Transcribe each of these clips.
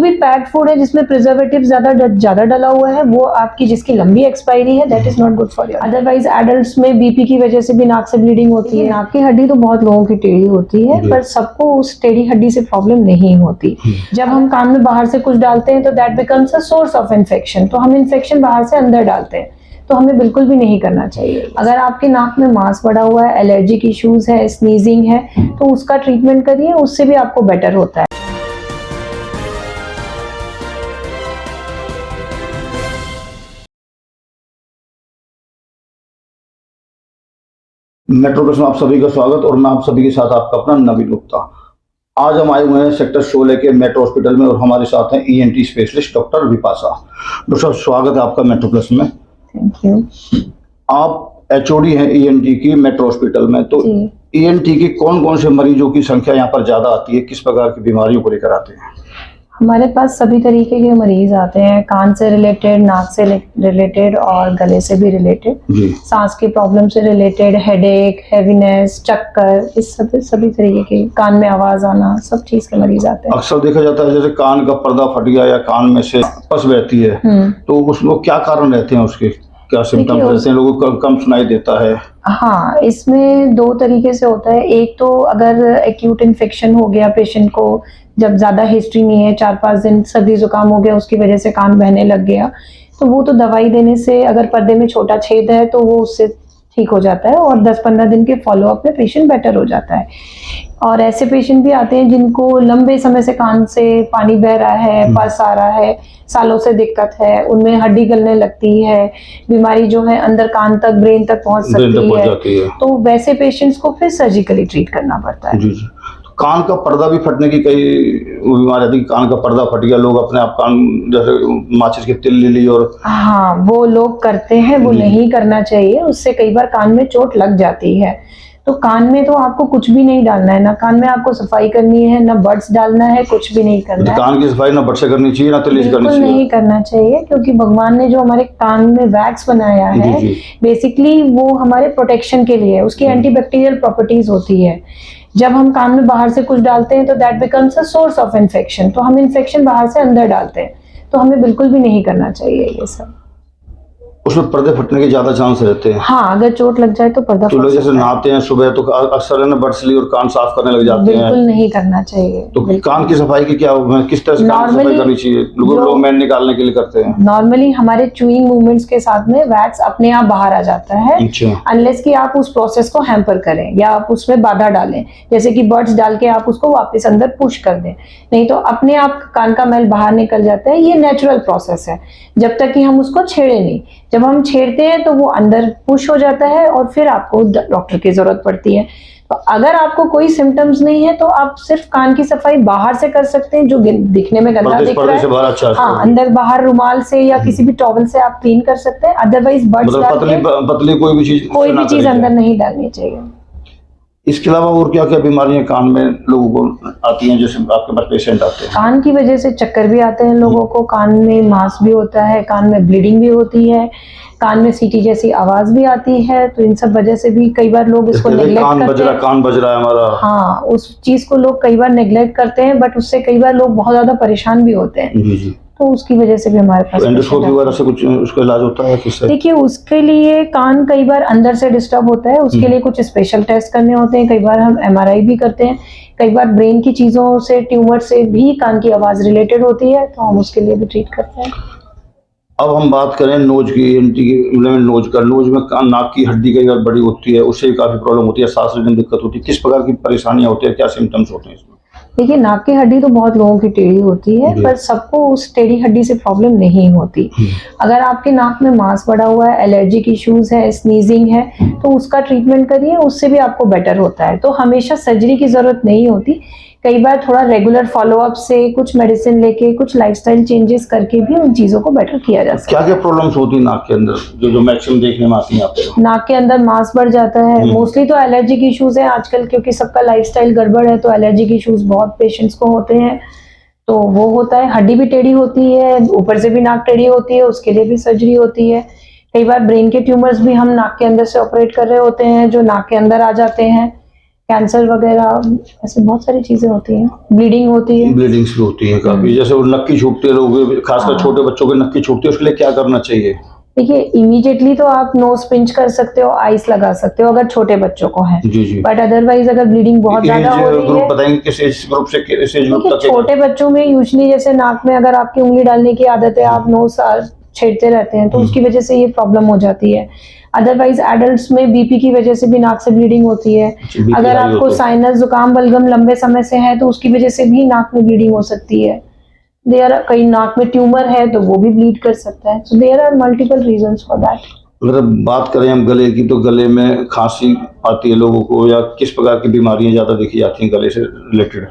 भी packed food है जिसमें प्रिजर्वेटिव ज्यादा डला हुआ है, वो आपकी जिसकी लंबी एक्सपायरी है, that is not good for you. Otherwise adults में बीपी की वजह से भी नाक से ब्लीडिंग होती है। नाक की हड्डी तो बहुत लोगों की टेढ़ी होती है, पर सबको उस टेढ़ी हड्डी से प्रॉब्लम नहीं होती। जब हम कान में बाहर से कुछ डालते हैं तो that becomes a source of infection. तो हम इन्फेक्शन बाहर से अंदर डालते हैं, तो हमें बिल्कुल भी नहीं करना चाहिए। अगर आपके नाक में मांस बढ़ा हुआ है, एलर्जिक इश्यूज है, स्नीजिंग है, तो उसका ट्रीटमेंट करिए, उससे भी आपको बेटर होता है। मेट्रो प्लस में आप सभी का स्वागत और मैं आप सभी के साथ आपका अपना नवीन गुप्ता। आज हम आए हुए हैं सेक्टर 16 के मेट्रो हॉस्पिटल में और हमारे साथ हैं ENT specialist doctor Vipasha. Doctor साहब, स्वागत है आपका मेट्रो प्लस में। Thank you. आप एचओडी हैं ईएनटी की मेट्रो हॉस्पिटल में, तो ईएनटी की कौन कौन से मरीजों की संख्या यहाँ पर ज्यादा आती है, किस प्रकार की बीमारियों को लेकर आते हैं? हमारे पास सभी तरीके के मरीज आते हैं, कान से रिलेटेड, नाक से रिलेटेड और गले से भी रिलेटेड, सांस की प्रॉब्लम से रिलेटेड, हेडेक, हैवीनेस, चक्कर, इस सभी तरीके के, कान में आवाज आना, सब चीज के मरीज आते हैं। अक्सर देखा जाता है जैसे कान का पर्दा फट गया या कान में से पस बहती है, तो उसमें क्या कारण रहते हैं, उसके क्या सिम्टम्स रहते हैं, लोगों को कम सुनाई देता है? हाँ, इसमें दो तरीके से होता है। एक तो अगर एक्यूट इन्फेक्शन हो गया पेशेंट को, जब ज्यादा हिस्ट्री नहीं है, 4-5 दिन सर्दी जुकाम हो गया, उसकी वजह से कान बहने लग गया, तो वो तो दवाई देने से, अगर पर्दे में छोटा छेद है तो वो उससे ठीक हो जाता है और 10-15 दिन के फॉलोअप में पेशेंट बेटर हो जाता है। और ऐसे पेशेंट भी आते हैं जिनको लंबे समय से कान से पानी बह रहा है, पस आ रहा है, सालों से दिक्कत है, उनमें हड्डी गलने लगती है, बीमारी जो है अंदर कान तक, ब्रेन तक पहुंच सकती है, तो वैसे पेशेंट्स को फिर सर्जिकली ट्रीट करना पड़ता है। जी। कान का पर्दा भी फटने की कई बीमारी आती है, कान का पर्दा फट गया, लोग अपने आप कान जैसे माचिस की तिल ले ली और हाँ, वो लोग करते हैं, वो नहीं करना चाहिए, उससे कई बार कान में चोट लग जाती है। तो कान में तो आपको कुछ भी नहीं डालना है, ना कान में आपको सफाई करनी है, ना बड्स डालना है, कुछ भी नहीं करना है। कान की सफाई ना बड से करनी चाहिए, ना तिल से करनी चाहिए, नहीं करना चाहिए, क्योंकि भगवान ने जो हमारे कान में वैक्स बनाया है, बेसिकली वो हमारे प्रोटेक्शन के लिए, उसकी एंटीबैक्टीरियल प्रॉपर्टीज होती है। जब हम कान में बाहर से कुछ डालते हैं तो that becomes a source of infection. तो हम इन्फेक्शन बाहर से अंदर डालते हैं, तो हमें बिल्कुल भी नहीं करना चाहिए ये सब। उसमें पर्दे फटने के ज्यादा चांस रहते हैं। हाँ, अगर चोट लग जाए तो पर्दा तो लोग जैसे नहाते हैं सुबह तो अक्सर है बड से और कान साफ करने लग जाते हैं, बिल्कुल नहीं करना चाहिए। तो कान की सफाई की क्या, किस तरह से कान की सफाई करनी चाहिए? लोग मैन निकालने के लिए करते हैं। नॉर्मली हमारे च्यूइंग मूवमेंट्स के साथ में वैक्स अपने आप बाहर आ जाता है, अनलेस कि आप उस प्रोसेस को हैम्पर करें या आप उसमें बाधा डालें, जैसे कि बड्स डाल के आप उसको वापस अंदर पुश कर दें, नहीं तो अपने आप कान का मैल बाहर निकल जाता है। ये नेचुरल प्रोसेस है, जब तक कि हम उसको छेड़े नहीं। जब हम छेड़ते हैं तो वो अंदर पुश हो जाता है और फिर आपको डॉक्टर की जरूरत पड़ती है। तो अगर आपको कोई सिम्टम्स नहीं है तो आप सिर्फ कान की सफाई बाहर से कर सकते हैं, जो दिखने में गंदा दिख रहा है, हाँ, अंदर बाहर रुमाल से या किसी भी टॉवल से आप क्लीन कर सकते हैं। अदरवाइज बड्स पतली कोई भी चीज अंदर नहीं डालनी चाहिए। इसके अलावा और क्या क्या बीमारियां कान में लोगों को आती हैं, जैसे आपके पास पेशेंट आते हैं? कान की वजह से चक्कर भी आते हैं लोगों को, कान में मांस भी होता है, कान में ब्लीडिंग भी होती है, कान में सीटी जैसी आवाज भी आती है। तो इन सब वजह से भी कई बार लोग इसको नेग्लेक्ट करते हैं। कान बज रहा है हमारा, हाँ, उस चीज को लोग कई बार नेग्लेक्ट करते हैं, बट उससे कई बार लोग बहुत ज्यादा परेशान भी होते हैं। तो उसकी वजह से भी हमारे पास एंडोस्कोपी वगैरह से कुछ उसका इलाज होता है किससे? देखिए, उसके लिए कान कई बार अंदर से डिस्टर्ब होता है, उसके लिए कुछ स्पेशल टेस्ट करने होते हैं। कई बार हम एमआरआई भी करते हैं, कई बार ब्रेन की चीजों से, ट्यूमर से भी कान की आवाज रिलेटेड होती है, तो हम उसके लिए भी ट्रीट करते हैं। अब हम बात करें नोज की, नोज में नाक की हड्डी कई बार बड़ी होती है, उससे काफी प्रॉब्लम होती है, सांस लेने में दिक्कत होती है। किस प्रकार की परेशानियां होती है, क्या सिम्टम्स होते हैं इसमें? देखिए, नाक की हड्डी तो बहुत लोगों की टेढ़ी होती है, पर सबको उस टेढ़ी हड्डी से प्रॉब्लम नहीं होती। अगर आपके नाक में मांस बढ़ा हुआ है, एलर्जिक इश्यूज है, स्नीजिंग है, तो उसका ट्रीटमेंट करिए, उससे भी आपको बेटर होता है। तो हमेशा सर्जरी की जरूरत नहीं होती, कई बार थोड़ा रेगुलर फॉलोअप से, कुछ मेडिसिन लेके, कुछ लाइफस्टाइल चेंजेस करके भी उन चीजों को बेटर किया जा सकता है। क्या क्या प्रॉब्लम्स होती है नाक के अंदर जो मैक्सिमम देखने में आती है आपको? नाक के अंदर मांस बढ़ जाता है, मोस्टली तो एलर्जिक इश्यूज है आजकल, क्योंकि सबका लाइफस्टाइल गड़बड़ है, तो एलर्जिक इश्यूज बहुत पेशेंट्स को होते हैं। तो वो होता है, हड्डी भी टेढ़ी होती है, ऊपर से भी नाक टेढ़ी होती है, उसके लिए भी सर्जरी होती है। कई बार ब्रेन के ट्यूमर्स भी हम नाक के अंदर से ऑपरेट कर रहे होते हैं, जो नाक के अंदर आ जाते हैं। कैंसर वगैरह, ऐसे बहुत सारी चीजें होती हैं, ब्लीडिंग होती है। ब्लीडिंग्स भी होती है काफी, जैसे वो नक्की छूटती है लोगों की, खासकर छोटे बच्चों की नक्की छूटती है, उसके लिए क्या करना चाहिए? देखिए इमीडिएटली तो आप नोज पिंच कर सकते हो, आइस लगा सकते हो अगर छोटे बच्चों को है, जी जी। बट अदरवाइज अगर ब्लीडिंग बहुत ज्यादा हो रही ग्रुप है, बताएंगे किस एज ग्रुप से किस एज ग्रुप देखिए तक? छोटे बच्चों में यूजुअली जैसे नाक में अगर आपकी उंगली डालने की आदत है, आप नोज छेड़ते रहते हैं, तो उसकी वजह से ये प्रॉब्लम हो जाती है। अदरवाइज एडल्ट्स में बीपी की वजह से भी नाक से ब्लीडिंग होती है। BP अगर हाई आपको होती है। साइनस जुकाम बलगम लंबे समय से है तो उसकी वजह से भी नाक में ब्लीडिंग हो सकती है। देयर कहीं नाक में ट्यूमर है तो वो भी ब्लीड कर सकता है। So there are multiple reasons for that. अगर बात करें हम गले की, तो गले में खांसी आती है लोगों को, या किस प्रकार की बीमारियां ज्यादा देखी जाती हैं गले से रिलेटेड?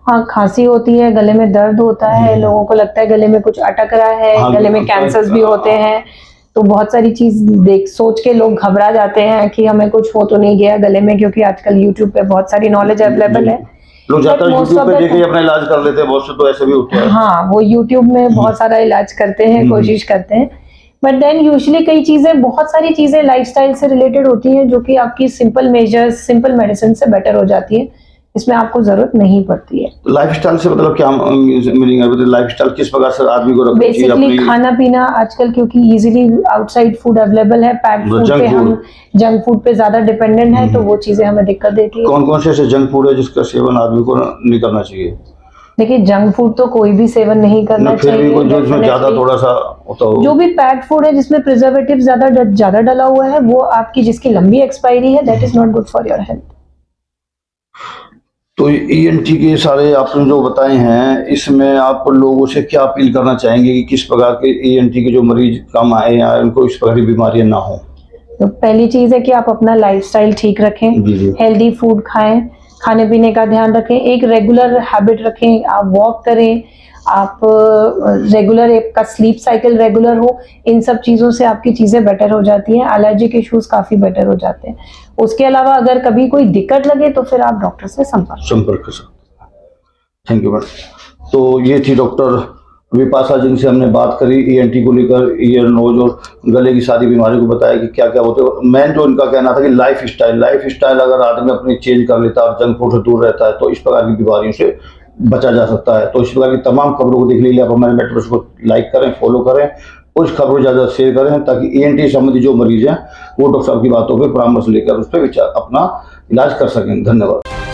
हाँ, खांसी होती है, गले में दर्द होता है, लोगों को लगता है गले में कुछ अटक रहा है, हाँ, गले में कैंसर्स भी होते हैं, तो बहुत सारी चीज देख सोच के लोग घबरा जाते हैं कि हमें कुछ हो तो नहीं गया गले में, क्योंकि आजकल यूट्यूब पे बहुत सारी नॉलेज अवेलेबल है। लोग ज्यादातर But most यूट्यूब of पे the देख के ही time- अपना इलाज कर लेते हैं, बहुत से तो ऐसे भी होता है। हाँ, वो यूट्यूब में बहुत सारा इलाज करते हैं, कोशिश करते हैं, बट देन यूजुअली कई चीजें, बहुत सारी चीजें लाइफस्टाइल से रिलेटेड होती हैं जो कि आपकी सिंपल मेजर्स, सिंपल मेडिसिन से बेटर हो जाती है, इसमें आपको जरूरत नहीं पड़ती है। लाइफस्टाइल से मतलब क्या मीनिंग है? लाइफस्टाइल किस प्रकार से आदमी को रखनी चाहिए बेसिकली अपनी? खाना पीना आजकल क्योंकि इजीली आउटसाइड फूड अवेलेबल है, पैक्ड फूड जंक पे फूड। हम जंक फूड पे ज्यादा डिपेंडेंट है, तो वो चीजें हमें दिक्कत देती है। कौन कौन से ऐसे जंक फूड है जिसका सेवन आदमी को नहीं करना चाहिए? देखिए जंक फूड तो कोई भी सेवन नहीं करना फिर भी चाहिए कोई जो इसमें ज्यादा definitely। थोड़ा सा होता हो, जो भी पैक्ड फूड है जिसमें प्रिजर्वेटिव ज्यादा डला हुआ है, वो आपकी जिसकी लंबी एक्सपायरी है, that is not good for your health. तो ईएनटी के सारे आपने जो बताए हैं, इसमें आप लोगों से क्या अपील करना चाहेंगे कि किस प्रकार के ईएनटी के जो मरीज कम आए या उनको इस प्रकार की बीमारियां ना हो? तो पहली चीज है कि आप अपना लाइफस्टाइल ठीक रखें, जी जी। हेल्दी फूड खाएं, खाने पीने का ध्यान रखें, एक रेगुलर हैबिट रखें, आप वॉक करें, आप रेगुलर आपका स्लीप साइकिल रेगुलर हो, इन सब चीज़ों से आपकी चीज़ें बेटर हो जाती हैं, एलर्जिक इश्यूज काफ़ी बेटर हो जाते हैं। उसके अलावा अगर कभी कोई दिक्कत लगे तो फिर आप डॉक्टर से संपर्क कर सकते हैं। Thank you madam. तो ये थी डॉक्टर विपाशा जिनसे हमने बात करी ईएनटी को लेकर, ईयर नोज और गले की सारी बीमारियों को बताया कि क्या क्या होते हैं। मेन जो इनका कहना था कि लाइफ स्टाइल अगर आदमी अपनी चेंज कर लेता है और जंक फूड से दूर रहता है तो इस प्रकार की बीमारियों से बचा जा सकता है। तो इस प्रकार की तमाम खबरों को देखने के लिए आप हमारे मेट्रोप्लस को लाइक करें, फॉलो करें, उस खबरों को ज़्यादा शेयर करें, ताकि ईएनटी संबंधी जो मरीज हैं वो डॉक्टर साहब की बातों पर परामर्श लेकर उस पर विचार अपना इलाज कर सकें। धन्यवाद।